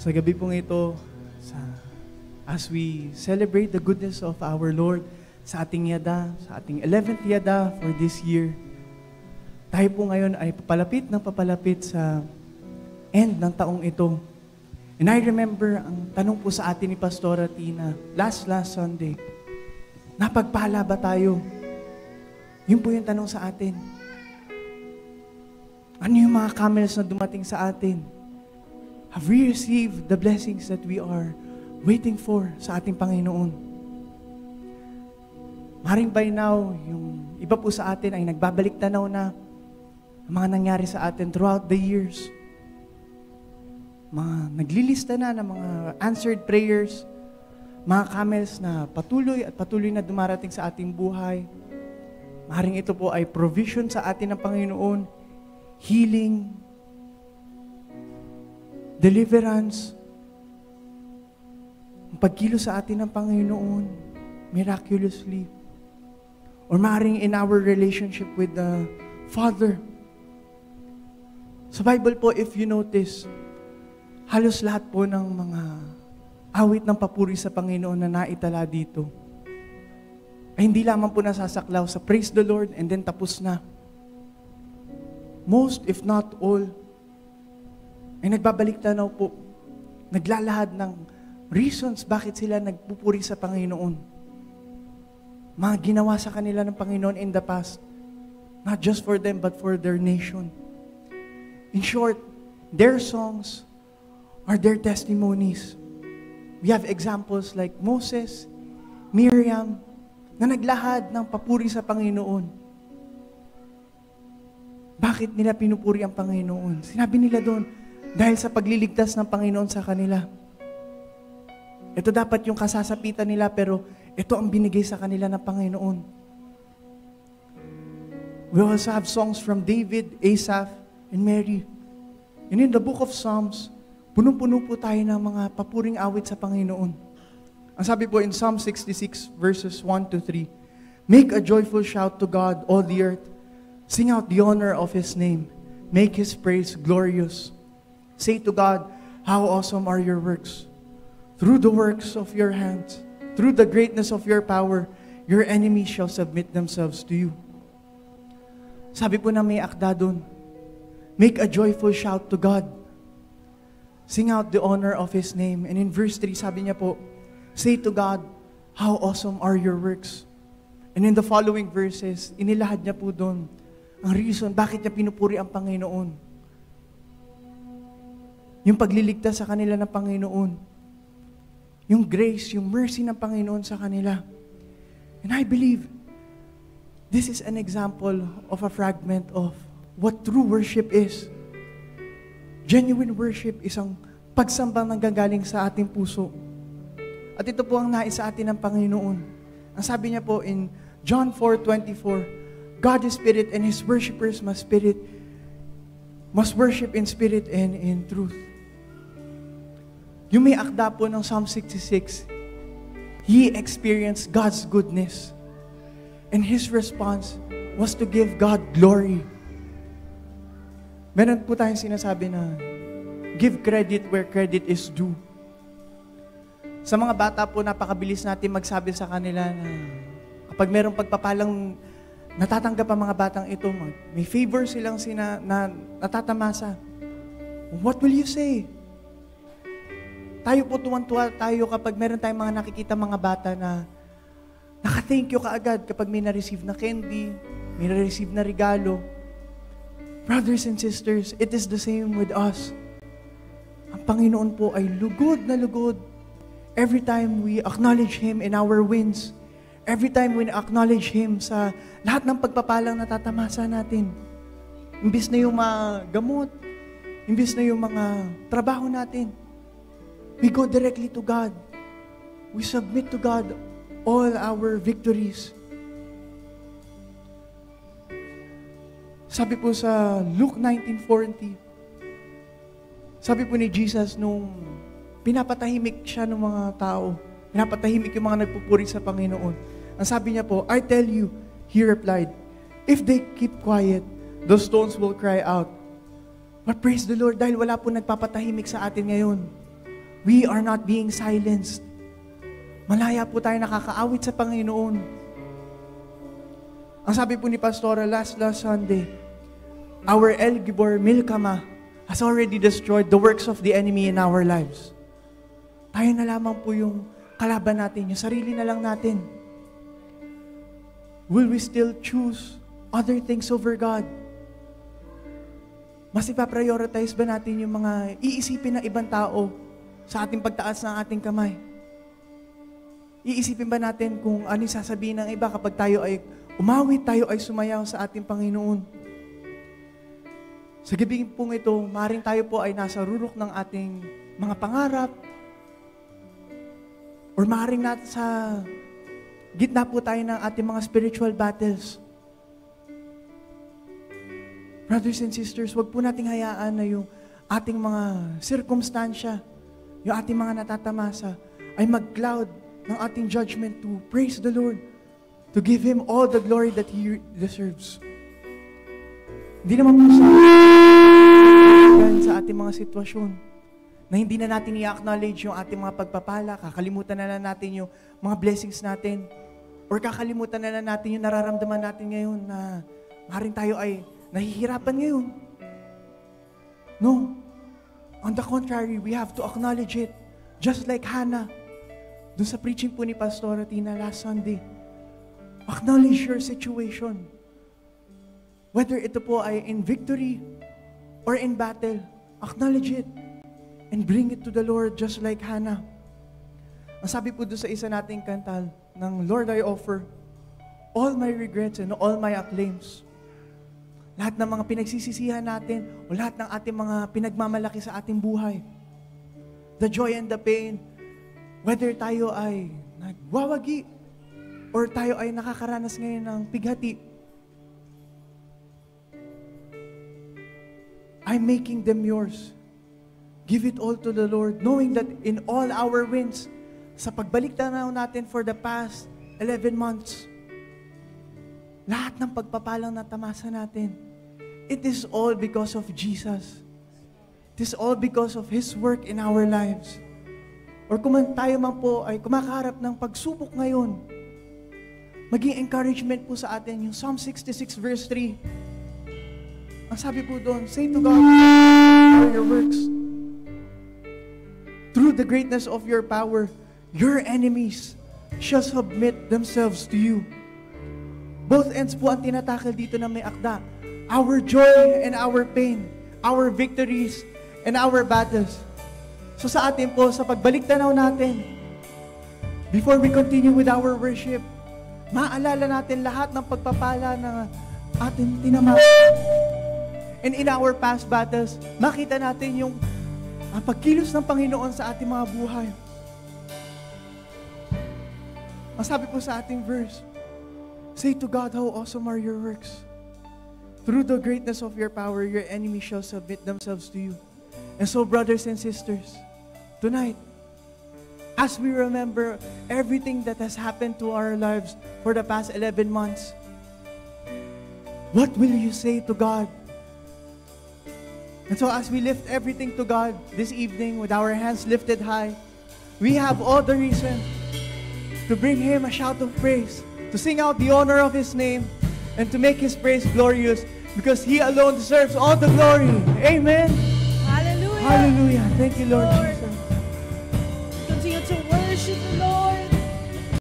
Sa gabi pong ito, as we celebrate the goodness of our Lord sa ating yada, sa ating 11th yada for this year, tayo po ngayon ay papalapit sa end ng taong ito. And I remember, ang tanong po sa atin ni Pastora Tina, last Sunday, napagpala ba tayo? Yun po yung tanong sa atin. Ano yung mga camels na dumating sa atin? Have we received the blessings that we are waiting for sa ating Panginoon? Maring by now, yung iba po sa atin ay nagbabalik tanaw na ang mga nangyari sa atin throughout the years. Mga naglilista na ng mga answered prayers, mga camels na patuloy na dumarating sa ating buhay. Maring ito po ay provision sa atin ng Panginoon, healing, deliverance, ang pagkilos sa atin ng Panginoon, miraculously. Or maaaring in our relationship with the Father. Sa Bible po, if you notice, halos lahat po ng mga awit ng papuri sa Panginoon na naitala dito, ay hindi lamang po nasasaklaw sa praise the Lord and then tapos na. Most, if not all, ay nagbabalik tanaw po, naglalahad ng reasons bakit sila nagpupuri sa Panginoon. Mga ginawa sa kanila ng Panginoon in the past, not just for them but for their nation. In short, their songs are their testimonies. We have examples like Moses, Miriam, na naglahad ng papuri sa Panginoon. Bakit nila pinupuri ang Panginoon? Sinabi nila doon, dahil sa pagliligtas ng Panginoon sa kanila. Ito dapat yung kasasapitan nila, pero ito ang binigay sa kanila ng Panginoon. We also have songs from David, Asaph, and Mary. And in the book of Psalms, punong-puno po tayo ng mga papuring awit sa Panginoon. Ang sabi po in Psalm 66 verses 1-3, "Make a joyful shout to God, all the earth. Sing out the honor of His name. Make His praise glorious. Say to God, how awesome are your works. Through the works of your hands, through the greatness of your power, your enemies shall submit themselves to you." Sabi po na may akda doon, make a joyful shout to God. Sing out the honor of His name. And in verse 3, sabi niya po, say to God, how awesome are your works. And in the following verses, inilahad niya po doon ang reason bakit niya pinupuri ang Panginoon. Yung pagliligtas sa kanila ng Panginoon. Yung grace, yung mercy ng Panginoon sa kanila. And I believe, this is an example of a fragment of what true worship is. Genuine worship is ang pagsambang nanggagaling sa ating puso. At ito po ang nais sa atin ng Panginoon. Ang sabi niya po in John 4:24, God is spirit and His worshipers must worship in spirit and in truth. Yung may akda po ng Psalm 66, he experienced God's goodness. And his response was to give God glory. Meron po tayong sinasabi na, give credit where credit is due. Sa mga bata po, napakabilis natin magsabi sa kanila na kapag merong pagpapalang natatanggap ang mga batang ito, may favor silang natatamasa. What will you say? Tayo po tuwan-tuwa tayo kapag meron tayong mga nakikita mga bata na naka-thank you kaagad kapag may na-receive na candy, may na-receive na regalo. Brothers and sisters, it is the same with us. Ang Panginoon po ay lugod na lugod. Every time we acknowledge Him in our wins, every time we acknowledge Him sa lahat ng pagpapalang natatamasa natin, imbis na yung mga gamot, imbis na yung mga trabaho natin, we go directly to God. We submit to God all our victories. Sabi po sa Luke 19:40, sabi po ni Jesus nung pinapatahimik siya ng mga tao, pinapatahimik yung mga nagpupuri sa Panginoon. Ang sabi niya po, I tell you, He replied, if they keep quiet, the stones will cry out. But praise the Lord, dahil wala po nagpapatahimik sa atin ngayon. we are not being silenced. Malaya po tayo nakakaawit sa Panginoon. Ang sabi po ni Pastora last Sunday, our El Gibor Milkama has already destroyed the works of the enemy in our lives. Tayo na lamang po yung kalaban natin, yung sarili na lang natin. Will we still choose other things over God? Mas ipaprioritize ba natin yung mga iisipin ng ibang tao sa ating pagtaas ng ating kamay? Iisipin ba natin kung ano yung sasabihin ng iba kapag tayo ay umawit, tayo ay sumayaw sa ating Panginoon? Sa gabi pong ito, maaaring tayo po ay nasa rurok ng ating mga pangarap, or maaaring sa gitna po tayo ng ating mga spiritual battles. Brothers and sisters, wag po nating hayaan na yung ating mga sirkumstansya, yung ating mga natatamasa, ay mag-cloud ng ating judgment to praise the Lord, to give Him all the glory that He deserves. Hindi naman po sa ating mga sitwasyon na hindi na natin i-acknowledge yung ating mga pagpapala, kakalimutan na lang natin yung mga blessings natin, or kakalimutan na lang natin yung nararamdaman natin ngayon na maaaring tayo ay nahihirapan ngayon. No. On the contrary, we have to acknowledge it. Just like Hannah, dun sa preaching po ni Pastora Tina last Sunday. Acknowledge your situation. Whether ito po ay in victory or in battle, acknowledge it and bring it to the Lord just like Hannah. Ang sabi po doon sa isa nating kantal ng Lord, I offer all my regrets and all my acclaims. Lahat ng mga pinagsisisihan natin o lahat ng ating mga pinagmamalaki sa ating buhay. The joy and the pain, whether tayo ay nagwawagi or tayo ay nakakaranas ngayon ng pighati, I'm making them yours. Give it all to the Lord, knowing that in all our wins, sa pagbalik tanaw natin for the past 11 months, lahat ng pagpapalang natamasa natin, it is all because of Jesus. It is all because of His work in our lives. Or kung tayo man po ay kumakaharap ng pagsubok ngayon, maging encouragement po sa atin yung Psalm 66 verse 3. Ang sabi po doon, say to God, for your works. Through the greatness of your power, your enemies shall submit themselves to you. Both ends po ang tinatakil dito na may akda. Our joy and our pain, our victories and our battles. So sa atin po, sa pagbalik tanaw natin, before we continue with our worship, maalala natin lahat ng pagpapala na atin tinamasa. And in our past battles, makita natin yung pagkilos ng Panginoon sa ating mga buhay. Ang sabi po sa ating verse, say to God, how awesome are your works. Through the greatness of your power, your enemies shall submit themselves to you. And so, brothers and sisters, tonight, as we remember everything that has happened to our lives for the past 11 months, what will you say to God? And so as we lift everything to God this evening with our hands lifted high, we have all the reason to bring Him a shout of praise, to sing out the honor of His name, and to make His praise glorious, because He alone deserves all the glory. Amen. Hallelujah. Hallelujah. Thank you, Lord Jesus.